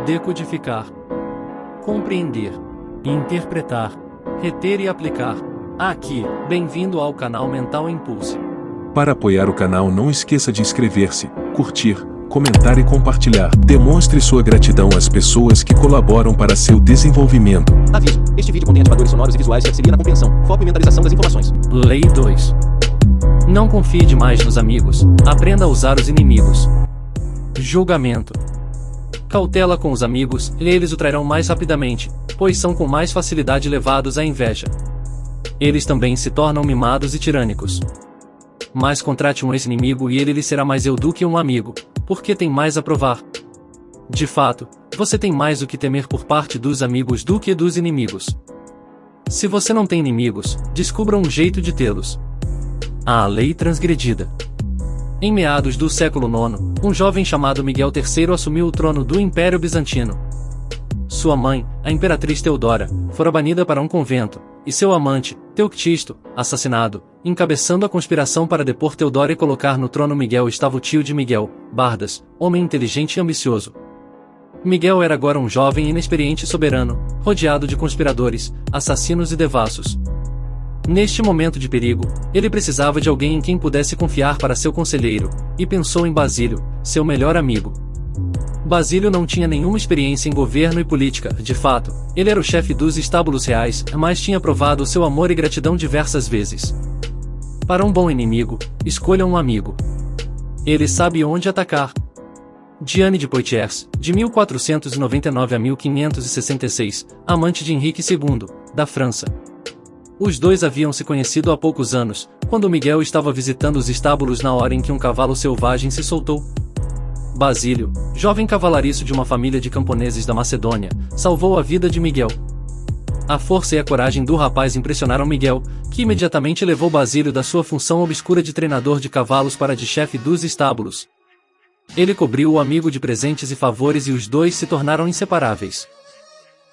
decodificar, compreender, interpretar, reter e aplicar. Aqui, bem-vindo ao canal Mental Impulse. Para apoiar o canal, não esqueça de inscrever-se, curtir, comentar e compartilhar. Demonstre sua gratidão às pessoas que colaboram para seu desenvolvimento. Aviso: este vídeo contém ativadores sonoros e visuais que auxiliam na compreensão, foco e mentalização das informações. Lei 2. Não confie demais nos amigos, aprenda a usar os inimigos. Julgamento. Cautela com os amigos, eles o trairão mais rapidamente, pois são com mais facilidade levados à inveja. Eles também se tornam mimados e tirânicos. Mas contrate um ex-inimigo e ele lhe será mais eu do que um amigo, porque tem mais a provar. De fato, você tem mais o que temer por parte dos amigos do que dos inimigos. Se você não tem inimigos, descubra um jeito de tê-los. A lei transgredida. Em meados do século IX, um jovem chamado Miguel III assumiu o trono do Império Bizantino. Sua mãe, a imperatriz Teodora, fora banida para um convento, e seu amante, Teoctisto, assassinado. Encabeçando a conspiração para depor Teodora e colocar no trono Miguel estava o tio de Miguel, Bardas, homem inteligente e ambicioso. Miguel era agora um jovem e inexperiente soberano, rodeado de conspiradores, assassinos e devassos. Neste momento de perigo, ele precisava de alguém em quem pudesse confiar para seu conselheiro, e pensou em Basílio, seu melhor amigo. Basílio não tinha nenhuma experiência em governo e política, de fato, ele era o chefe dos estábulos reais, mas tinha provado seu amor e gratidão diversas vezes. Para um bom inimigo, escolha um amigo. Ele sabe onde atacar. Diane de Poitiers, de 1499 a 1566, amante de Henrique II, da França. Os dois haviam se conhecido há poucos anos, quando Miguel estava visitando os estábulos na hora em que um cavalo selvagem se soltou. Basílio, jovem cavalariço de uma família de camponeses da Macedônia, salvou a vida de Miguel. A força e a coragem do rapaz impressionaram Miguel, que imediatamente levou Basílio da sua função obscura de treinador de cavalos para de chefe dos estábulos. Ele cobriu o amigo de presentes e favores e os dois se tornaram inseparáveis.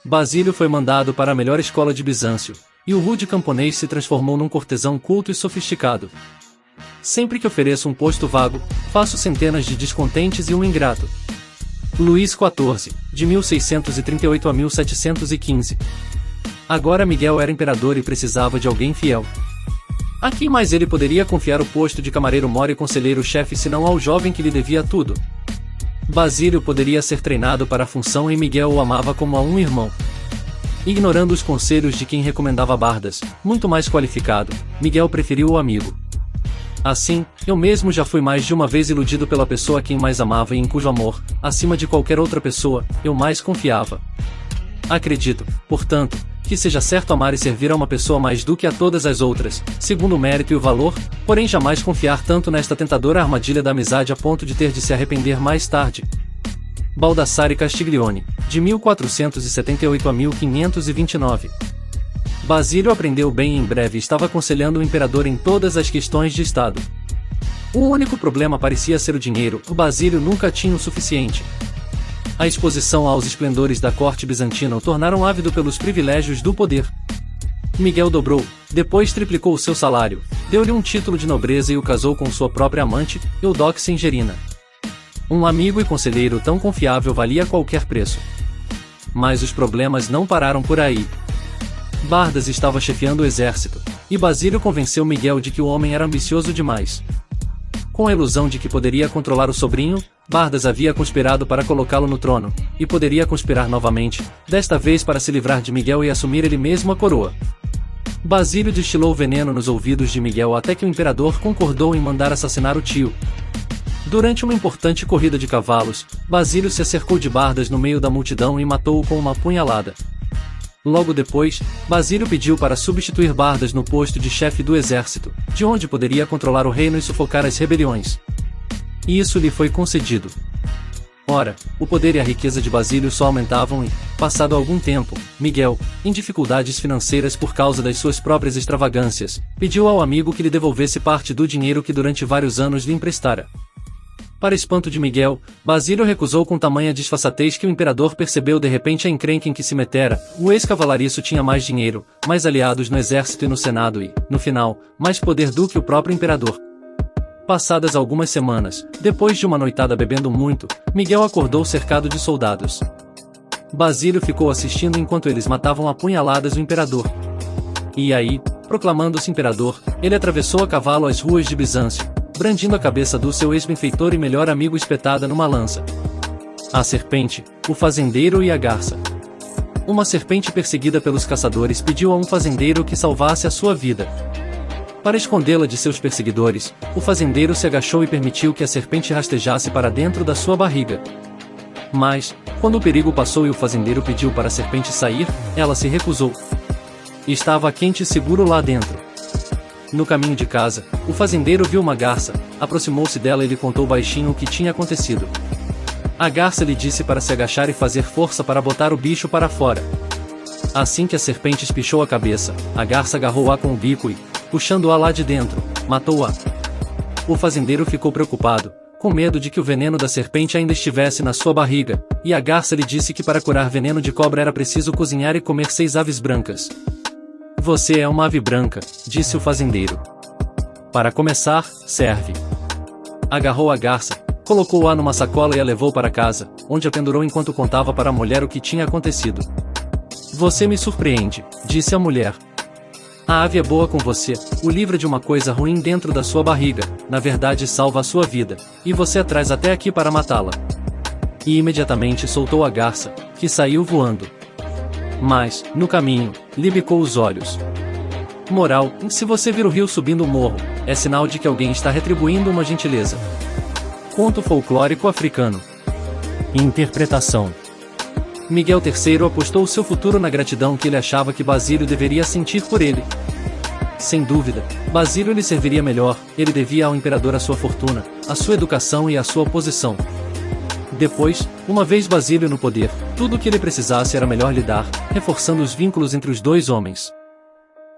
Basílio foi mandado para a melhor escola de Bizâncio, e o rude camponês se transformou num cortesão culto e sofisticado. Sempre que ofereço um posto vago, faço centenas de descontentes e um ingrato. Luís XIV, de 1638 a 1715. Agora Miguel era imperador e precisava de alguém fiel. A quem mais ele poderia confiar o posto de camareiro-mor e conselheiro-chefe senão ao jovem que lhe devia tudo? Basílio poderia ser treinado para a função e Miguel o amava como a um irmão. Ignorando os conselhos de quem recomendava Bardas, muito mais qualificado, Miguel preferiu o amigo. Assim, eu mesmo já fui mais de uma vez iludido pela pessoa a quem mais amava e em cujo amor, acima de qualquer outra pessoa, eu mais confiava. Acredito, portanto, que seja certo amar e servir a uma pessoa mais do que a todas as outras, segundo o mérito e o valor, porém jamais confiar tanto nesta tentadora armadilha da amizade a ponto de ter de se arrepender mais tarde. Baldassare Castiglione, de 1478 a 1529. Basílio aprendeu bem e em breve estava aconselhando o imperador em todas as questões de Estado. O único problema parecia ser o dinheiro, o Basílio nunca tinha o suficiente. A exposição aos esplendores da corte bizantina o tornaram ávido pelos privilégios do poder. Miguel dobrou, depois triplicou o seu salário, deu-lhe um título de nobreza e o casou com sua própria amante, Eudoxia Ingerina. Um amigo e conselheiro tão confiável valia qualquer preço. Mas os problemas não pararam por aí. Bardas estava chefiando o exército, e Basílio convenceu Miguel de que o homem era ambicioso demais. Com a ilusão de que poderia controlar o sobrinho, Bardas havia conspirado para colocá-lo no trono, e poderia conspirar novamente, desta vez para se livrar de Miguel e assumir ele mesmo a coroa. Basílio destilou veneno nos ouvidos de Miguel até que o imperador concordou em mandar assassinar o tio. Durante uma importante corrida de cavalos, Basílio se acercou de Bardas no meio da multidão e matou-o com uma punhalada. Logo depois, Basílio pediu para substituir Bardas no posto de chefe do exército, de onde poderia controlar o reino e sufocar as rebeliões. E isso lhe foi concedido. Ora, o poder e a riqueza de Basílio só aumentavam e, passado algum tempo, Miguel, em dificuldades financeiras por causa das suas próprias extravagâncias, pediu ao amigo que lhe devolvesse parte do dinheiro que durante vários anos lhe emprestara. Para espanto de Miguel, Basílio recusou com tamanha disfarçatez que o imperador percebeu de repente a encrenca em que se metera. O ex-cavalariço tinha mais dinheiro, mais aliados no exército e no senado e, no final, mais poder do que o próprio imperador. Passadas algumas semanas, depois de uma noitada bebendo muito, Miguel acordou cercado de soldados. Basílio ficou assistindo enquanto eles matavam a punhaladas o imperador. E aí, proclamando-se imperador, ele atravessou a cavalo as ruas de Bizâncio, brandindo a cabeça do seu ex-benfeitor e melhor amigo espetada numa lança. A serpente, o fazendeiro e a garça. Uma serpente perseguida pelos caçadores pediu a um fazendeiro que salvasse a sua vida. Para escondê-la de seus perseguidores, o fazendeiro se agachou e permitiu que a serpente rastejasse para dentro da sua barriga. Mas, quando o perigo passou e o fazendeiro pediu para a serpente sair, ela se recusou. Estava quente e seguro lá dentro. No caminho de casa, o fazendeiro viu uma garça, aproximou-se dela e lhe contou baixinho o que tinha acontecido. A garça lhe disse para se agachar e fazer força para botar o bicho para fora. Assim que a serpente espichou a cabeça, a garça agarrou-a com o bico e, puxando-a lá de dentro, matou-a. O fazendeiro ficou preocupado, com medo de que o veneno da serpente ainda estivesse na sua barriga, e a garça lhe disse que para curar veneno de cobra era preciso cozinhar e comer 6 aves brancas. Você é uma ave branca, disse o fazendeiro. Para começar, serve. Agarrou a garça, colocou-a numa sacola e a levou para casa, onde a pendurou enquanto contava para a mulher o que tinha acontecido. Você me surpreende, disse a mulher. A ave é boa com você, o livra de uma coisa ruim dentro da sua barriga, na verdade salva a sua vida, e você a traz até aqui para matá-la. E imediatamente soltou a garça, que saiu voando. Mas, no caminho, lhe bicou os olhos. Moral: se você vir o rio subindo o morro, é sinal de que alguém está retribuindo uma gentileza. Conto folclórico africano. Interpretação: Miguel III apostou seu futuro na gratidão que ele achava que Basílio deveria sentir por ele. Sem dúvida, Basílio lhe serviria melhor, ele devia ao imperador a sua fortuna, a sua educação e a sua posição. Depois, uma vez Basílio no poder, tudo o que ele precisasse era melhor lhe dar, reforçando os vínculos entre os dois homens.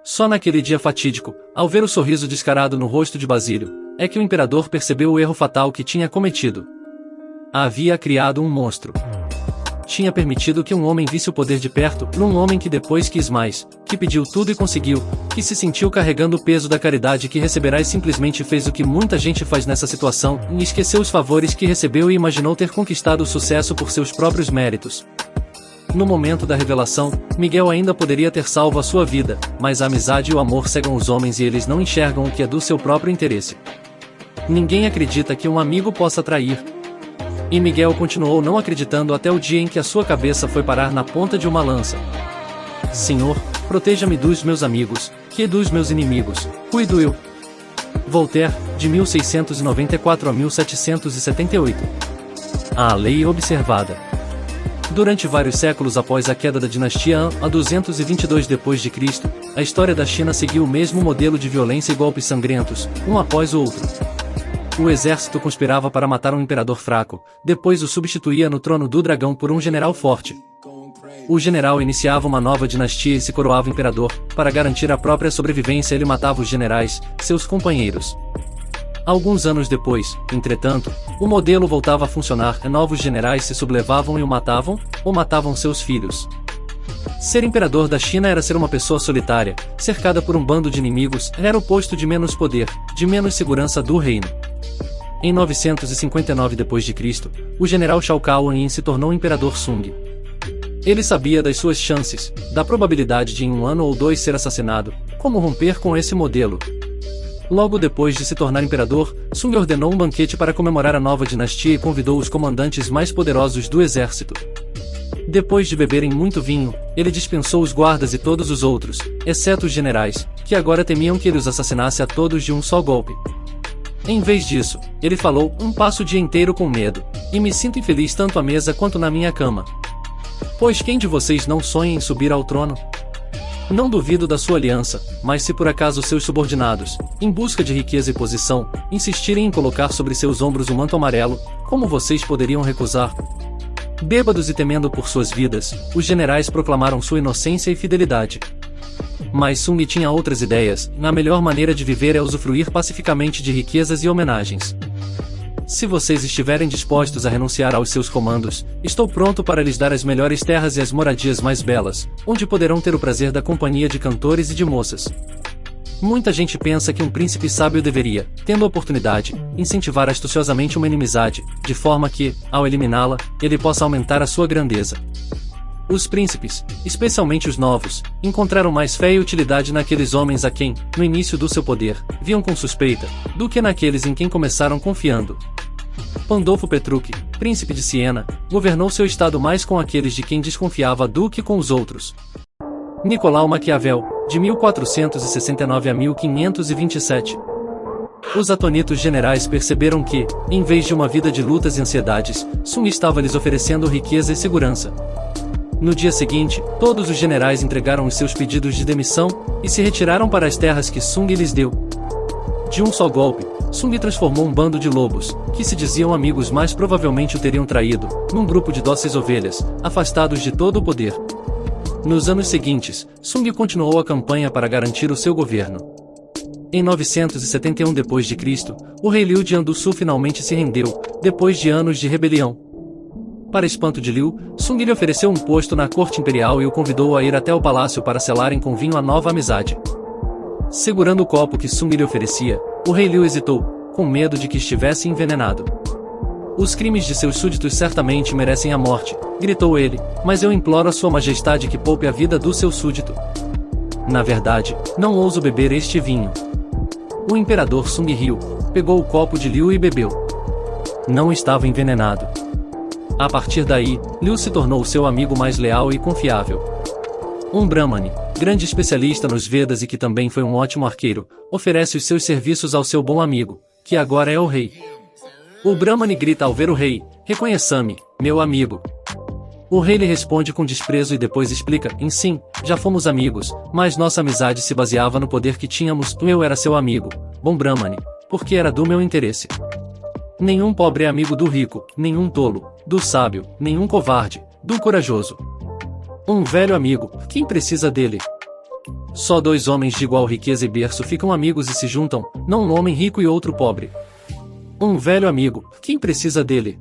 Só naquele dia fatídico, ao ver o sorriso descarado no rosto de Basílio, é que o imperador percebeu o erro fatal que tinha cometido. Havia criado um monstro. Tinha permitido que um homem visse o poder de perto, num homem que depois quis mais, que pediu tudo e conseguiu, que se sentiu carregando o peso da caridade que receberá e simplesmente fez o que muita gente faz nessa situação, e esqueceu os favores que recebeu e imaginou ter conquistado o sucesso por seus próprios méritos. No momento da revelação, Miguel ainda poderia ter salvo a sua vida, mas a amizade e o amor cegam os homens e eles não enxergam o que é do seu próprio interesse. Ninguém acredita que um amigo possa trair. E Miguel continuou não acreditando até o dia em que a sua cabeça foi parar na ponta de uma lança. Senhor, proteja-me dos meus amigos, que dos meus inimigos, cuido eu. Voltaire, de 1694 a 1778. A lei observada. Durante vários séculos após a queda da dinastia Han, a 222 d.C., a história da China seguiu o mesmo modelo de violência e golpes sangrentos, um após o outro. O exército conspirava para matar um imperador fraco, depois o substituía no trono do dragão por um general forte. O general iniciava uma nova dinastia e se coroava imperador, para garantir a própria sobrevivência ele matava os generais, seus companheiros. Alguns anos depois, entretanto, o modelo voltava a funcionar e novos generais se sublevavam e o matavam, ou matavam seus filhos. Ser imperador da China era ser uma pessoa solitária, cercada por um bando de inimigos, era o posto de menos poder, de menos segurança do reino. Em 959 d.C., o general Shao Cao-Yin se tornou imperador Sung. Ele sabia das suas chances, da probabilidade de em 1 ano ou 2 ser assassinado, como romper com esse modelo. Logo depois de se tornar imperador, Sung ordenou um banquete para comemorar a nova dinastia e convidou os comandantes mais poderosos do exército. Depois de beberem muito vinho, ele dispensou os guardas e todos os outros, exceto os generais, que agora temiam que ele os assassinasse a todos de um só golpe. Em vez disso, ele falou: passo o dia inteiro com medo, e me sinto infeliz tanto à mesa quanto na minha cama. Pois quem de vocês não sonha em subir ao trono? Não duvido da sua aliança, mas se por acaso seus subordinados, em busca de riqueza e posição, insistirem em colocar sobre seus ombros um manto amarelo, como vocês poderiam recusar? Bêbados e temendo por suas vidas, os generais proclamaram sua inocência e fidelidade. Mas Sung tinha outras ideias, a melhor maneira de viver é usufruir pacificamente de riquezas e homenagens. Se vocês estiverem dispostos a renunciar aos seus comandos, estou pronto para lhes dar as melhores terras e as moradias mais belas, onde poderão ter o prazer da companhia de cantores e de moças. Muita gente pensa que um príncipe sábio deveria, tendo a oportunidade, incentivar astuciosamente uma inimizade, de forma que, ao eliminá-la, ele possa aumentar a sua grandeza. Os príncipes, especialmente os novos, encontraram mais fé e utilidade naqueles homens a quem, no início do seu poder, viam com suspeita, do que naqueles em quem começaram confiando. Pandolfo Petrucci, príncipe de Siena, governou seu estado mais com aqueles de quem desconfiava do que com os outros. Nicolau Maquiavel, de 1469 a 1527. Os atonitos generais perceberam que, em vez de uma vida de lutas e ansiedades, Sung estava lhes oferecendo riqueza e segurança. No dia seguinte, todos os generais entregaram os seus pedidos de demissão e se retiraram para as terras que Sung lhes deu. De um só golpe, Sung transformou um bando de lobos, que se diziam amigos mas provavelmente o teriam traído, num grupo de dóceis ovelhas, afastados de todo o poder. Nos anos seguintes, Sung continuou a campanha para garantir o seu governo. Em 971 d.C., o rei Liu Jian do Sul finalmente se rendeu, depois de anos de rebelião. Para espanto de Liu, Sung lhe ofereceu um posto na corte imperial e o convidou a ir até o palácio para selarem com vinho a nova amizade. Segurando o copo que Sung lhe oferecia, o rei Liu hesitou, com medo de que estivesse envenenado. Os crimes de seus súditos certamente merecem a morte, gritou ele, mas eu imploro a sua majestade que poupe a vida do seu súdito. Na verdade, não ouso beber este vinho. O imperador Sung riu, pegou o copo de Liu e bebeu. Não estava envenenado. A partir daí, Liu se tornou seu amigo mais leal e confiável. Um Brahmane, grande especialista nos Vedas e que também foi um ótimo arqueiro, oferece os seus serviços ao seu bom amigo, que agora é o rei. O Brahmane grita ao ver o rei, reconheça-me, meu amigo. O rei lhe responde com desprezo e depois explica, sim, já fomos amigos, mas nossa amizade se baseava no poder que tínhamos, eu era seu amigo, bom Brahmane, porque era do meu interesse. Nenhum pobre é amigo do rico, nenhum tolo, do sábio, nenhum covarde, do corajoso. Um velho amigo, quem precisa dele? Só dois homens de igual riqueza e berço ficam amigos e se juntam, não um homem rico e outro pobre. Um velho amigo, quem precisa dele?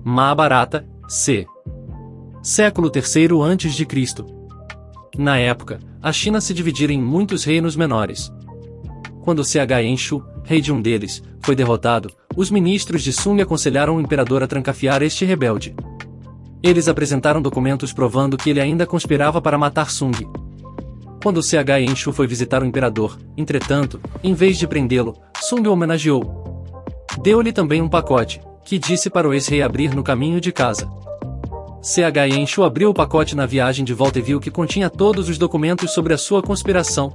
Mahabharata, c. Século III a.C. Na época, a China se dividia em muitos reinos menores. Quando Enshu, rei de um deles, foi derrotado, os ministros de Sung aconselharam o imperador a trancafiar este rebelde. Eles apresentaram documentos provando que ele ainda conspirava para matar Sung. Quando Enshu foi visitar o imperador, entretanto, em vez de prendê-lo, Sung o homenageou. Deu-lhe também um pacote, que disse para o ex-rei abrir no caminho de casa. Enshu abriu o pacote na viagem de volta e viu que continha todos os documentos sobre a sua conspiração.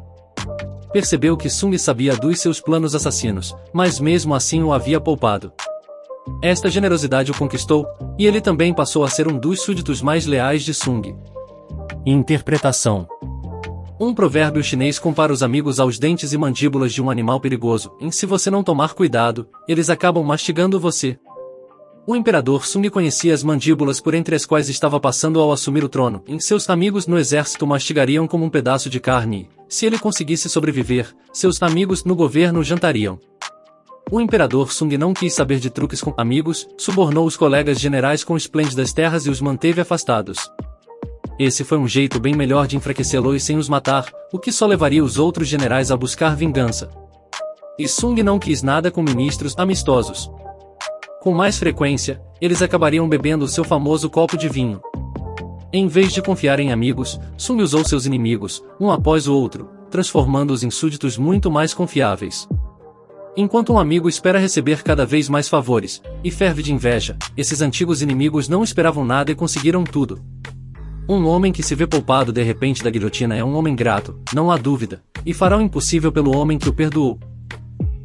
Percebeu que Sung sabia dos seus planos assassinos, mas mesmo assim o havia poupado. Esta generosidade o conquistou, e ele também passou a ser um dos súditos mais leais de Sung. Interpretação: um provérbio chinês compara os amigos aos dentes e mandíbulas de um animal perigoso, em se você não tomar cuidado, eles acabam mastigando você. O imperador Sung conhecia as mandíbulas por entre as quais estava passando ao assumir o trono, e seus amigos no exército mastigariam como um pedaço de carne, e, se ele conseguisse sobreviver, seus amigos no governo jantariam. O imperador Sung não quis saber de truques com amigos, subornou os colegas generais com esplêndidas terras e os manteve afastados. Esse foi um jeito bem melhor de enfraquecê-los sem os matar, o que só levaria os outros generais a buscar vingança. E Sung não quis nada com ministros amistosos. Com mais frequência, eles acabariam bebendo seu famoso copo de vinho. Em vez de confiar em amigos, Sung usou seus inimigos, um após o outro, transformando-os em súditos muito mais confiáveis. Enquanto um amigo espera receber cada vez mais favores, e ferve de inveja, esses antigos inimigos não esperavam nada e conseguiram tudo. Um homem que se vê poupado de repente da guilhotina é um homem grato, não há dúvida, e fará o impossível pelo homem que o perdoou.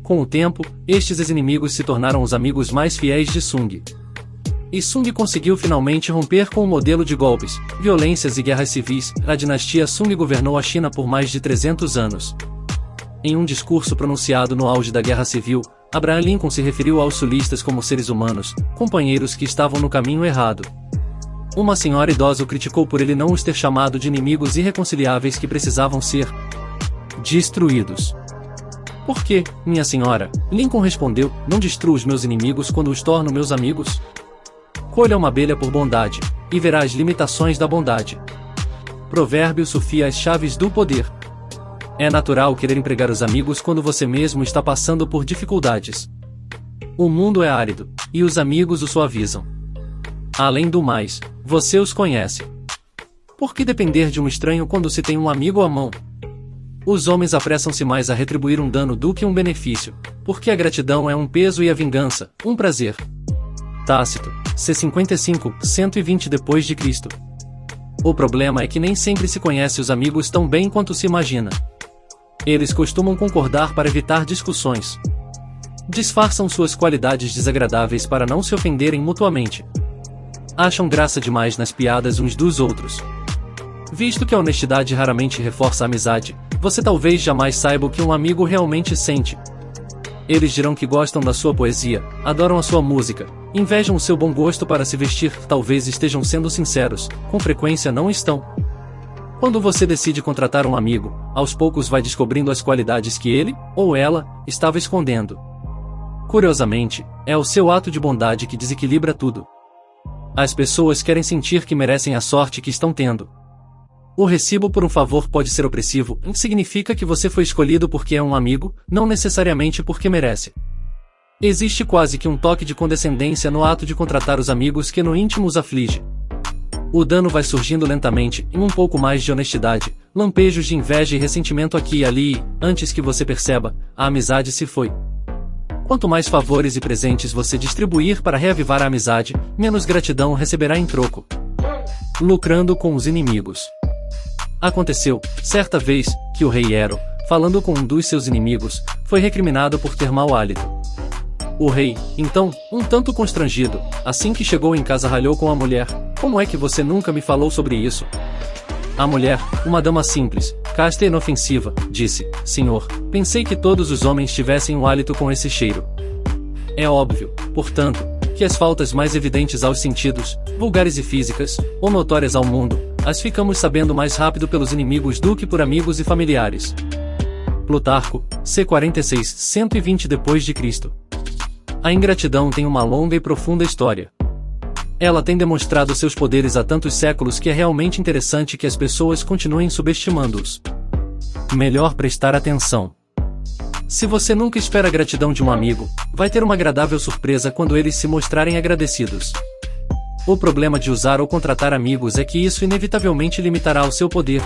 Com o tempo, estes ex-inimigos se tornaram os amigos mais fiéis de Sung. E Sung conseguiu finalmente romper com o modelo de golpes, violências e guerras civis. A dinastia Sung governou a China por mais de 300 anos. Em um discurso pronunciado no auge da Guerra Civil, Abraham Lincoln se referiu aos sulistas como seres humanos, companheiros que estavam no caminho errado. Uma senhora idosa o criticou por ele não os ter chamado de inimigos irreconciliáveis que precisavam ser destruídos. Por quê, minha senhora? Lincoln respondeu, não destruo os meus inimigos quando os torno meus amigos. Colha uma abelha por bondade, e verá as limitações da bondade. Provérbio Sofia: as chaves do poder. É natural querer empregar os amigos quando você mesmo está passando por dificuldades. O mundo é árido, e os amigos o suavizam. Além do mais, você os conhece. Por que depender de um estranho quando se tem um amigo à mão? Os homens apressam-se mais a retribuir um dano do que um benefício, porque a gratidão é um peso e a vingança, um prazer. Tácito, C55, 120 d.C. O problema é que nem sempre se conhece os amigos tão bem quanto se imagina. Eles costumam concordar para evitar discussões. Disfarçam suas qualidades desagradáveis para não se ofenderem mutuamente. Acham graça demais nas piadas uns dos outros. Visto que a honestidade raramente reforça a amizade, você talvez jamais saiba o que um amigo realmente sente. Eles dirão que gostam da sua poesia, adoram a sua música, invejam o seu bom gosto para se vestir, talvez estejam sendo sinceros, com frequência não estão. Quando você decide contratar um amigo, aos poucos vai descobrindo as qualidades que ele, ou ela, estava escondendo. Curiosamente, é o seu ato de bondade que desequilibra tudo. As pessoas querem sentir que merecem a sorte que estão tendo. O recibo por um favor pode ser opressivo, significa que você foi escolhido porque é um amigo, não necessariamente porque merece. Existe quase que um toque de condescendência no ato de contratar os amigos que no íntimo os aflige. O dano vai surgindo lentamente, em um pouco mais de honestidade, lampejos de inveja e ressentimento aqui e ali, e, antes que você perceba, a amizade se foi. Quanto mais favores e presentes você distribuir para reavivar a amizade, menos gratidão receberá em troco. Lucrando com os inimigos. Aconteceu, certa vez, que o rei Ero, falando com um dos seus inimigos, foi recriminado por ter mau hálito. O rei, então, um tanto constrangido, assim que chegou em casa ralhou com a mulher: "Como é que você nunca me falou sobre isso?" A mulher, uma dama simples, casta e inofensiva, disse: "Senhor, pensei que todos os homens tivessem um hálito com esse cheiro." É óbvio, portanto, que as faltas mais evidentes aos sentidos, vulgares e físicas, ou notórias ao mundo, as ficamos sabendo mais rápido pelos inimigos do que por amigos e familiares. Plutarco, C46, 120 d.C. A ingratidão tem uma longa e profunda história. Ela tem demonstrado seus poderes há tantos séculos que é realmente interessante que as pessoas continuem subestimando-os. Melhor prestar atenção. Se você nunca espera a gratidão de um amigo, vai ter uma agradável surpresa quando eles se mostrarem agradecidos. O problema de usar ou contratar amigos é que isso inevitavelmente limitará o seu poder.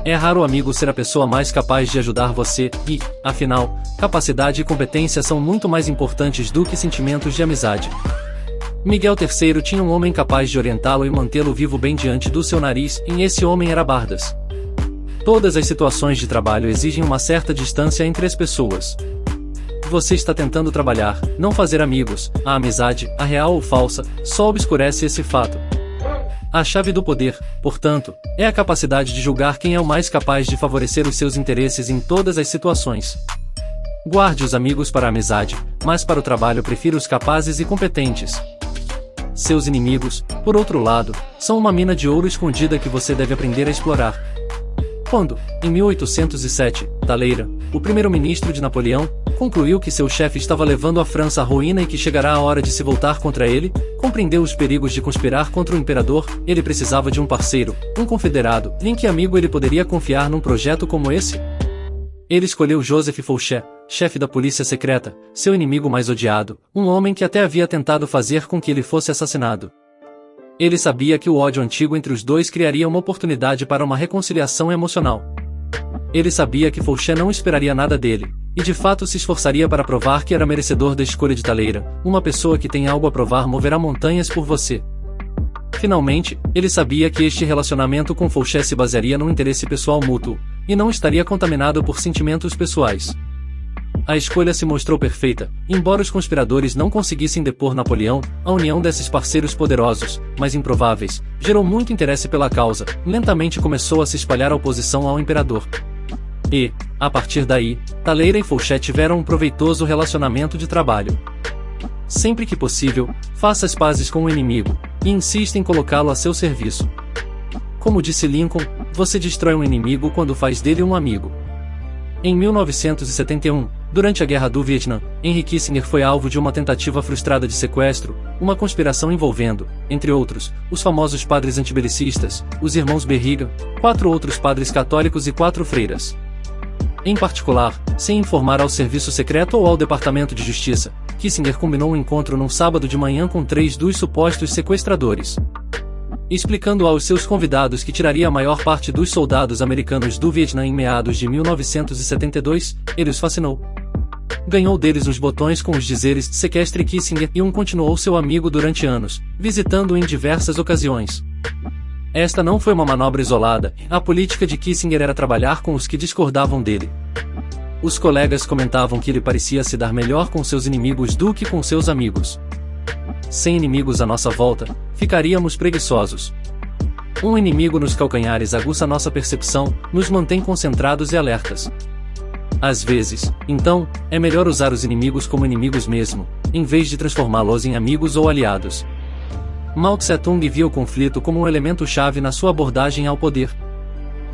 É raro o amigo ser a pessoa mais capaz de ajudar você, e, afinal, capacidade e competência são muito mais importantes do que sentimentos de amizade. Miguel III tinha um homem capaz de orientá-lo e mantê-lo vivo bem diante do seu nariz, e esse homem era Bardas. Todas as situações de trabalho exigem uma certa distância entre as pessoas. Você está tentando trabalhar, não fazer amigos, a amizade, a real ou falsa, só obscurece esse fato. A chave do poder, portanto, é a capacidade de julgar quem é o mais capaz de favorecer os seus interesses em todas as situações. Guarde os amigos para a amizade, mas para o trabalho prefira os capazes e competentes. Seus inimigos, por outro lado, são uma mina de ouro escondida que você deve aprender a explorar. Quando, em 1807, Talleyrand, o primeiro-ministro de Napoleão, concluiu que seu chefe estava levando a França à ruína e que chegará a hora de se voltar contra ele, compreendeu os perigos de conspirar contra o imperador, ele precisava de um parceiro, um confederado, em que amigo ele poderia confiar num projeto como esse? Ele escolheu Joseph Fouché, chefe da polícia secreta, seu inimigo mais odiado, um homem que até havia tentado fazer com que ele fosse assassinado. Ele sabia que o ódio antigo entre os dois criaria uma oportunidade para uma reconciliação emocional. Ele sabia que Fouché não esperaria nada dele, e de fato se esforçaria para provar que era merecedor da escolha de Talleyrand. Uma pessoa que tem algo a provar moverá montanhas por você. Finalmente, ele sabia que este relacionamento com Fouché se basearia num interesse pessoal mútuo, e não estaria contaminado por sentimentos pessoais. A escolha se mostrou perfeita, embora os conspiradores não conseguissem depor Napoleão, a união desses parceiros poderosos, mas improváveis, gerou muito interesse pela causa, lentamente começou a se espalhar a oposição ao imperador. E, a partir daí, Talleyrand e Fouché tiveram um proveitoso relacionamento de trabalho. Sempre que possível, faça as pazes com o inimigo, e insista em colocá-lo a seu serviço. Como disse Lincoln, você destrói um inimigo quando faz dele um amigo. Em 1971, durante a Guerra do Vietnã, Henry Kissinger foi alvo de uma tentativa frustrada de sequestro, uma conspiração envolvendo, entre outros, os famosos padres antibelicistas, os irmãos Berrigan, 4 outros padres católicos e 4 freiras. Em particular, sem informar ao serviço secreto ou ao Departamento de Justiça, Kissinger combinou um encontro num sábado de manhã com 3 dos supostos sequestradores. explicando aos seus convidados que tiraria a maior parte dos soldados americanos do Vietnã em meados de 1972, ele os fascinou. Ganhou deles os botões com os dizeres "sequestre Kissinger" e continuou seu amigo durante anos, visitando-o em diversas ocasiões. Esta não foi uma manobra isolada, a política de Kissinger era trabalhar com os que discordavam dele. Os colegas comentavam que ele parecia se dar melhor com seus inimigos do que com seus amigos. Sem inimigos à nossa volta, ficaríamos preguiçosos. Um inimigo nos calcanhares aguça nossa percepção, nos mantém concentrados e alertas. Às vezes, então, é melhor usar os inimigos como inimigos mesmo, em vez de transformá-los em amigos ou aliados. Mao Tse-tung via o conflito como um elemento-chave na sua abordagem ao poder.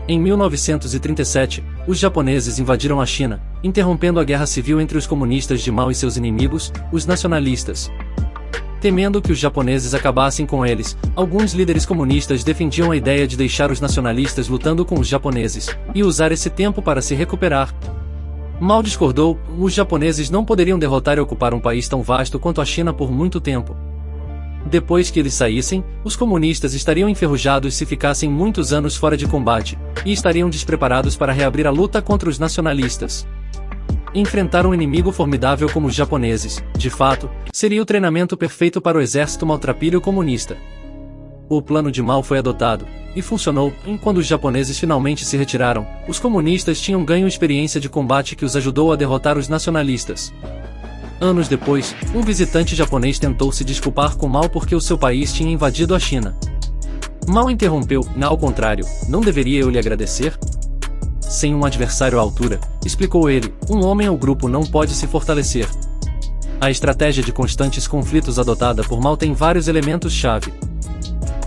Em 1937, os japoneses invadiram a China, interrompendo a guerra civil entre os comunistas de Mao e seus inimigos, os nacionalistas. Temendo que os japoneses acabassem com eles, alguns líderes comunistas defendiam a ideia de deixar os nacionalistas lutando com os japoneses, e usar esse tempo para se recuperar. Mao discordou, os japoneses não poderiam derrotar e ocupar um país tão vasto quanto a China por muito tempo. Depois que eles saíssem, os comunistas estariam enferrujados se ficassem muitos anos fora de combate, e estariam despreparados para reabrir a luta contra os nacionalistas. Enfrentar um inimigo formidável como os japoneses, de fato, seria o treinamento perfeito para o exército maltrapilho comunista. O plano de Mao foi adotado, e funcionou, e quando os japoneses finalmente se retiraram, os comunistas tinham ganho experiência de combate que os ajudou a derrotar os nacionalistas. Anos depois, um visitante japonês tentou se desculpar com Mao porque o seu país tinha invadido a China. Mao interrompeu, ao contrário, não deveria eu lhe agradecer? Sem um adversário à altura, explicou ele, um homem ou grupo não pode se fortalecer. A estratégia de constantes conflitos adotada por Mao tem vários elementos-chave.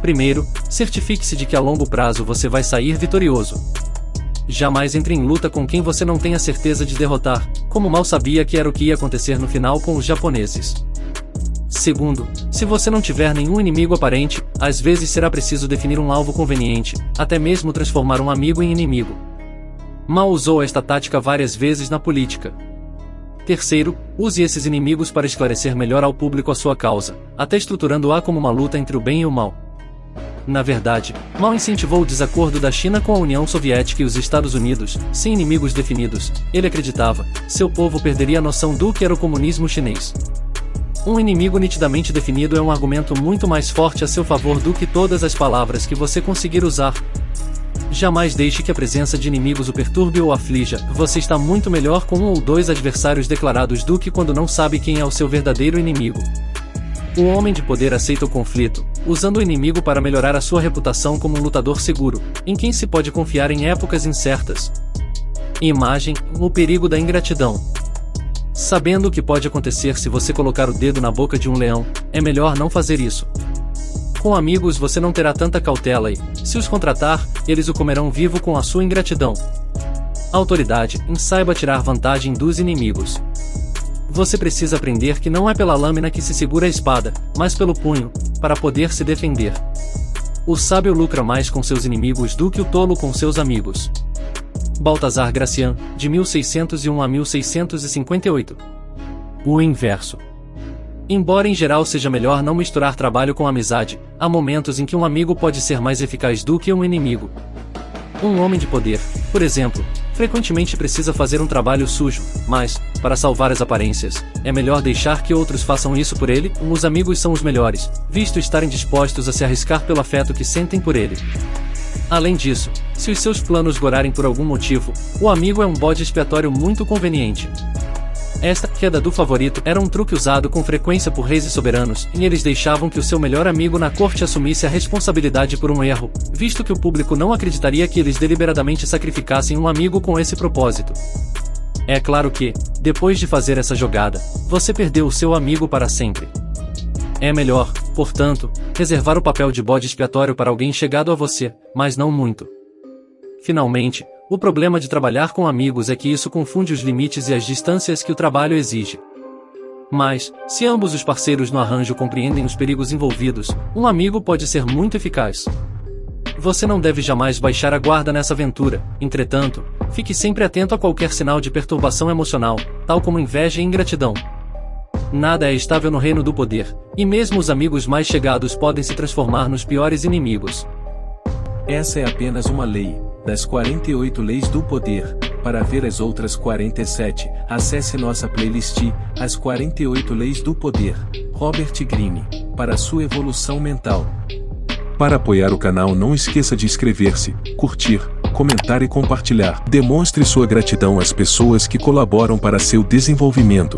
Primeiro, certifique-se de que a longo prazo você vai sair vitorioso. Jamais entre em luta com quem você não tenha certeza de derrotar, como Mao sabia que era o que ia acontecer no final com os japoneses. Segundo, se você não tiver nenhum inimigo aparente, às vezes será preciso definir um alvo conveniente, até mesmo transformar um amigo em inimigo. Mao usou esta tática várias vezes na política. Terceiro, use esses inimigos para esclarecer melhor ao público a sua causa, até estruturando-a como uma luta entre o bem e o mal. Na verdade, Mao incentivou o desacordo da China com a União Soviética e os Estados Unidos, sem inimigos definidos. Ele acreditava, seu povo perderia a noção do que era o comunismo chinês. Um inimigo nitidamente definido é um argumento muito mais forte a seu favor do que todas as palavras que você conseguir usar. Jamais deixe que a presença de inimigos o perturbe ou aflija, você está muito melhor com um ou dois adversários declarados do que quando não sabe quem é o seu verdadeiro inimigo. O homem de poder aceita o conflito, usando o inimigo para melhorar a sua reputação como um lutador seguro, em quem se pode confiar em épocas incertas. Imagem, o perigo da ingratidão. Sabendo o que pode acontecer se você colocar o dedo na boca de um leão, é melhor não fazer isso. Com amigos você não terá tanta cautela e, se os contratar, eles o comerão vivo com a sua ingratidão. Autoridade, saiba tirar vantagem dos inimigos. Você precisa aprender que não é pela lâmina que se segura a espada, mas pelo punho, para poder se defender. O sábio lucra mais com seus inimigos do que o tolo com seus amigos. Baltazar Gracian, de 1601 a 1658. O inverso. Embora em geral seja melhor não misturar trabalho com amizade, há momentos em que um amigo pode ser mais eficaz do que um inimigo. Um homem de poder, por exemplo, frequentemente precisa fazer um trabalho sujo, mas, para salvar as aparências, é melhor deixar que outros façam isso por ele. Os amigos são os melhores, visto estarem dispostos a se arriscar pelo afeto que sentem por ele. Além disso, se os seus planos gorarem por algum motivo, o amigo é um bode expiatório muito conveniente. Esta queda do favorito era um truque usado com frequência por reis e soberanos, e eles deixavam que o seu melhor amigo na corte assumisse a responsabilidade por um erro, visto que o público não acreditaria que eles deliberadamente sacrificassem um amigo com esse propósito. É claro que, depois de fazer essa jogada, você perdeu o seu amigo para sempre. É melhor, portanto, reservar o papel de bode expiatório para alguém chegado a você, mas não muito. Finalmente, o problema de trabalhar com amigos é que isso confunde os limites e as distâncias que o trabalho exige. Mas, se ambos os parceiros no arranjo compreendem os perigos envolvidos, um amigo pode ser muito eficaz. Você não deve jamais baixar a guarda nessa aventura, entretanto, fique sempre atento a qualquer sinal de perturbação emocional, tal como inveja e ingratidão. Nada é estável no reino do poder, e mesmo os amigos mais chegados podem se transformar nos piores inimigos. Essa é apenas uma lei, das 48 leis do poder. Para ver as outras 47, acesse nossa playlist, As 48 Leis do Poder, Robert Greene, para sua evolução mental. Para apoiar o canal, não esqueça de inscrever-se, curtir, comentar e compartilhar. Demonstre sua gratidão às pessoas que colaboram para seu desenvolvimento.